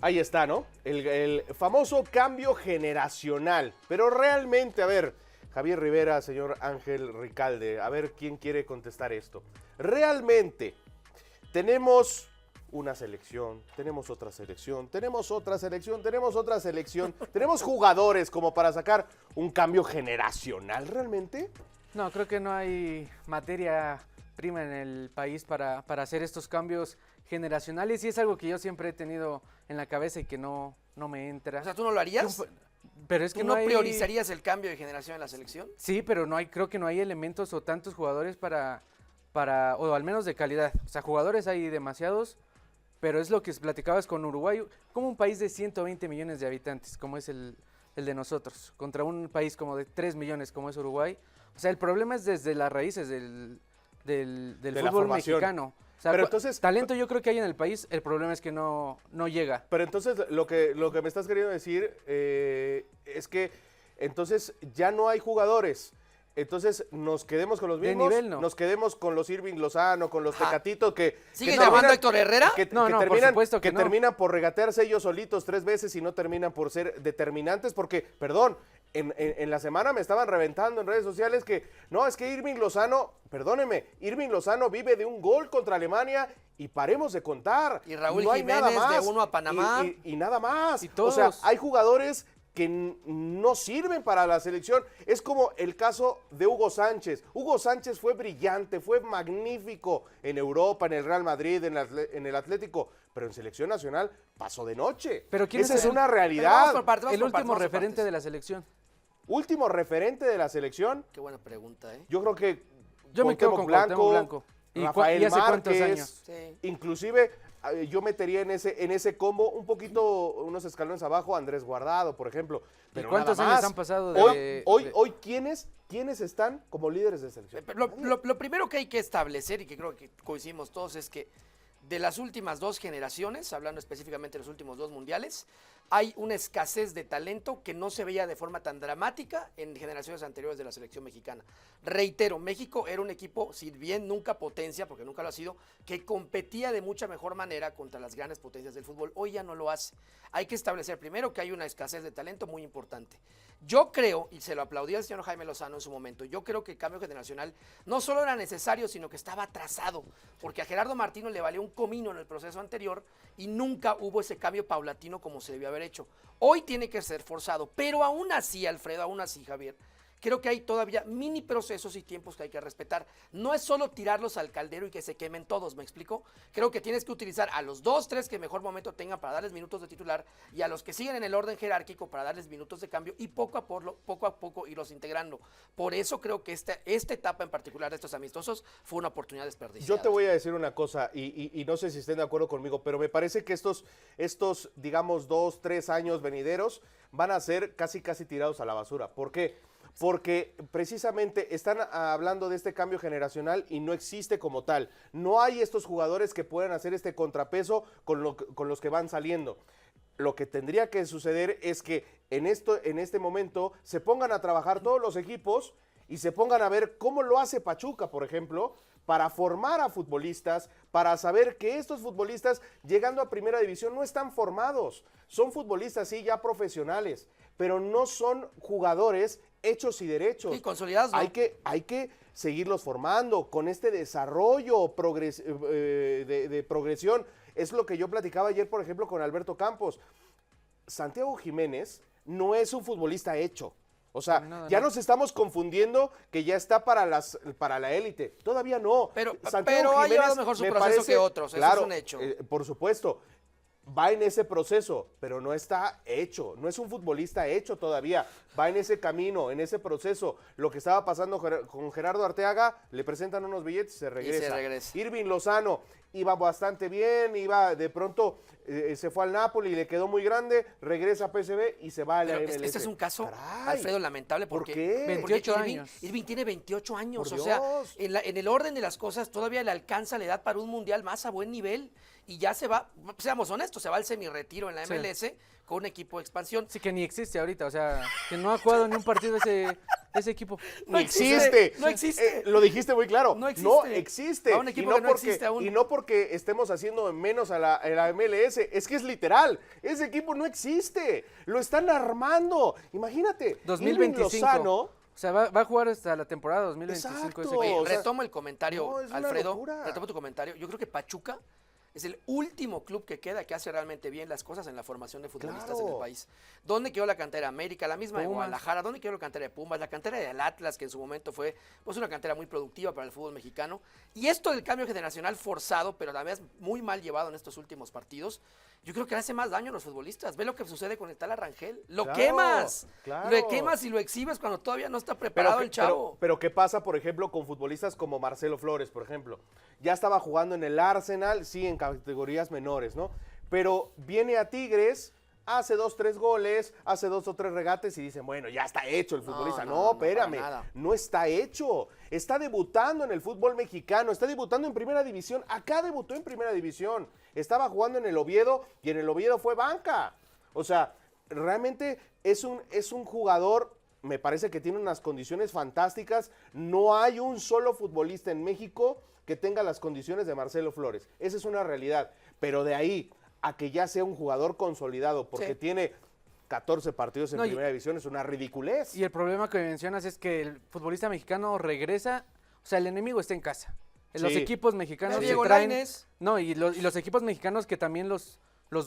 Ahí está, ¿no? El famoso cambio generacional. Pero realmente, a ver, Javier Rivera, señor Ángel Ricalde, a ver quién quiere contestar esto. Realmente, tenemos una selección, tenemos otra selección, tenemos otra selección, tenemos otra selección, tenemos jugadores como para sacar un cambio generacional, ¿realmente? No, creo que no hay materia prima en el país para hacer estos cambios generacionales y es algo que yo siempre he tenido en la cabeza y que no me entra. O sea, ¿tú no lo harías? Pero es ¿Tú que no hay... priorizarías el cambio de generación en la selección? Sí, pero creo que no hay elementos o tantos jugadores o al menos de calidad. O sea, jugadores hay demasiados, pero es lo que platicabas con Uruguay, como un país de 120 millones de habitantes, como es el de nosotros, contra un país como de 3 millones como es Uruguay. O sea, el problema es desde las raíces del fútbol mexicano. O sea, pero entonces, talento yo creo que hay en el país, el problema es que no llega. Pero entonces lo que me estás queriendo decir es que entonces ya no hay jugadores. Entonces nos quedemos con los De mismos, nivel, no. nos quedemos con los Irving Lozano, con los Ajá. Tecatitos que ¿Sigue terminan- llamando a Héctor Herrera? No, por terminan, supuesto que no. terminan por regatearse ellos solitos 3 veces y no terminan por ser determinantes porque, perdón, en la semana me estaban reventando en redes sociales que no, es que Irving Lozano, perdóneme, Irving Lozano vive de un gol contra Alemania y paremos de contar. Y Raúl no hay nada Jiménez de más. 1 a Panamá. Y nada más. Y O sea, todos. hay jugadores que no sirven para la selección. Es como el caso de Hugo Sánchez. Hugo Sánchez fue brillante, fue magnífico en Europa, en el Real Madrid, en el Atlético, pero en selección nacional pasó de noche. Pero ¿quién Esa es es el- una Pero realidad. vamos por partes, vamos El por partes, último vamos por referente partes. de la selección. Último referente de la selección, Qué buena pregunta, ¿eh? yo creo que Yo me quedo con Cuauhtémoc Blanco. Rafael ¿Y hace cuántos Márquez, años? Sí. inclusive yo metería en ese combo un poquito, unos escalones abajo, a Andrés Guardado, por ejemplo. Pero cuántos nada años más. han pasado Hoy ¿quiénes están como líderes de selección? Lo primero que hay que establecer, y que creo que coincidimos todos, es que de las últimas 2 generaciones, hablando específicamente de los últimos 2 mundiales, hay una escasez de talento que no se veía de forma tan dramática en generaciones anteriores de la selección mexicana. Reitero, México era un equipo, si bien nunca potencia, porque nunca lo ha sido, que competía de mucha mejor manera contra las grandes potencias del fútbol. Hoy ya no lo hace. Hay que establecer primero que hay una escasez de talento muy importante. Yo creo, y se lo aplaudí al señor Jaime Lozano en su momento, yo creo que el cambio generacional no solo era necesario, sino que estaba atrasado, porque a Gerardo Martino le valió un comino en el proceso anterior y nunca hubo ese cambio paulatino como se debió haber hecho. Hoy tiene que ser forzado, pero aún así, Alfredo, aún así, Javier, creo que hay todavía mini procesos y tiempos que hay que respetar. No es solo tirarlos al caldero y que se quemen todos, ¿me explico? Creo que tienes que utilizar a los 2, 3 que mejor momento tengan para darles minutos de titular y a los que siguen en el orden jerárquico para darles minutos de cambio y poco a poco irlos integrando. Por eso creo que esta etapa en particular de estos amistosos fue una oportunidad desperdiciada. Yo te voy a decir una cosa, y no sé si estén de acuerdo conmigo, pero me parece que estos digamos, 2, 3 años venideros van a ser casi tirados a la basura. ¿Por qué? Porque precisamente están hablando de este cambio generacional y no existe como tal. No hay estos jugadores que puedan hacer este contrapeso con los que van saliendo. Lo que tendría que suceder es que en este momento se pongan a trabajar todos los equipos y se pongan a ver cómo lo hace Pachuca, por ejemplo, para formar a futbolistas, para saber que estos futbolistas llegando a primera división no están formados. Son futbolistas, sí, ya profesionales, pero no son jugadores hechos y derechos. Y consolidados, ¿no? Hay que seguirlos formando con este desarrollo de progresión. Es lo que yo platicaba ayer, por ejemplo, con Alberto Campos. Santiago Jiménez no es un futbolista hecho. O sea, ya nos estamos confundiendo que ya está para la élite. Todavía no. Pero Santiago ha Jiménez llevado mejor su me proceso que otros, eso claro, es un hecho. Por supuesto, va en ese proceso, pero no está hecho. No es un futbolista hecho todavía. Va en ese camino, en ese proceso. Lo que estaba pasando con Gerardo Arteaga, le presentan unos billetes y se regresa. Irving Lozano iba bastante bien, de pronto se fue al Napoli y le quedó muy grande, regresa a PSV y se va a la MLS. Este es un caso, Caray, Alfredo, lamentable. ¿por porque, qué? 28 Irving, años. Irving tiene 28 años. Por O sea, Dios. en el orden de las cosas todavía le alcanza la edad para un mundial más a buen nivel. Y ya se va, seamos honestos, se va al semi-retiro en la MLS con un equipo de expansión. Sí, que ni existe ahorita, o sea, que no ha jugado ni un partido ese ese equipo. No existe. No existe. Lo dijiste muy claro. No existe. No existe. A un equipo y no que no porque, existe aún. y no porque estemos haciendo menos a la MLS. Es que es literal. Ese equipo no existe. Lo están armando. Imagínate. 2025. Irving Lozano. O sea, va a jugar hasta la temporada 2025 ese Exacto. equipo. O sea, Retomo el comentario, no, es una Alfredo. locura. Retomo tu comentario. Yo creo que Pachuca es el último club que queda que hace realmente bien las cosas en la formación de futbolistas en el Claro. país. ¿Dónde quedó la cantera América? La misma de Pumas. Guadalajara. ¿Dónde quedó la cantera de Pumas? La cantera del Atlas, que en su momento fue pues, una cantera muy productiva para el fútbol mexicano. Y esto del cambio generacional forzado, pero a la vez muy mal llevado en estos últimos partidos, yo creo que hace más daño a los futbolistas. Ve lo que sucede con el tal Arrangel. Lo Claro, quemas. claro. Lo quemas y lo exhibes cuando todavía no está preparado el chavo. Pero ¿qué pasa, por ejemplo, con futbolistas como Marcelo Flores, por ejemplo? Ya estaba jugando en el Arsenal, sí, en categorías menores, ¿no? Pero viene a Tigres, hace 2, 3 goles, hace 2 o 3 regates y dicen, bueno, ya está hecho el futbolista. No, espérame, para nada. no está hecho. Está debutando en el fútbol mexicano, está debutando en Primera División. Acá debutó en Primera División. Estaba jugando en el Oviedo y en el Oviedo fue banca. O sea, realmente es un jugador, me parece que tiene unas condiciones fantásticas. No hay un solo futbolista en México que tenga las condiciones de Marcelo Flores. Esa es una realidad. Pero de ahí a que ya sea un jugador consolidado porque Sí. tiene 14 partidos en No, y- Primera División es una ridiculez. Y el problema que mencionas es que el futbolista mexicano regresa, o sea, el enemigo está en casa. Los Sí. equipos mexicanos Ve se Diego traen, Lainez. no, y los equipos mexicanos que también los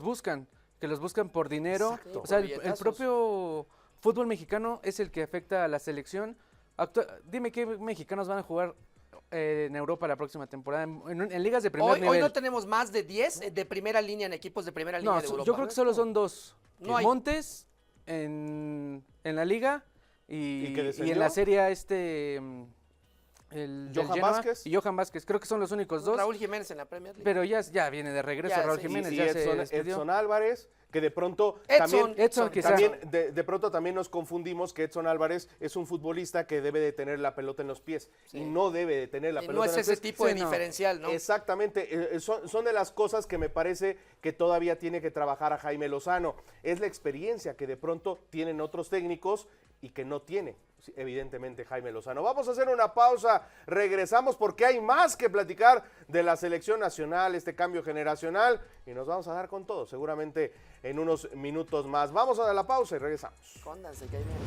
buscan, que los buscan por dinero. Exacto. O sea, Por el billetazos. propio fútbol mexicano es el que afecta a la selección. Dime qué mexicanos van a jugar en Europa la próxima temporada, en ligas de primer Hoy nivel. no tenemos más de 10 de primera línea en equipos de primera línea No, de Europa. yo creo que solo son 2. No hay. Montes en la liga ¿Y que y descendió? en la serie el del ¿Johan Genoa Vázquez? y Johan Vázquez. Creo que son los únicos dos. Raúl Jiménez en la Premier League. Pero ya viene de regreso Ya, Raúl sí, Jiménez, y ya se Edson, despidió. Edson Álvarez, que de pronto Edson, quizá. también de pronto también nos confundimos que Edson Álvarez es un futbolista que debe de tener la pelota en los pies Sí. y no debe de tener la Y pelota no en es los ese pies. tipo de Sí, no. diferencial, ¿no? Exactamente, son de las cosas que me parece que todavía tiene que trabajar a Jaime Lozano. Es la experiencia que de pronto tienen otros técnicos y que no tiene, evidentemente, Jaime Lozano. Vamos a hacer una pausa, regresamos porque hay más que platicar de la selección nacional, este cambio generacional, y nos vamos a dar con todo, seguramente en unos minutos más. Vamos a dar la pausa y regresamos. Escóndanse, que hay miedo.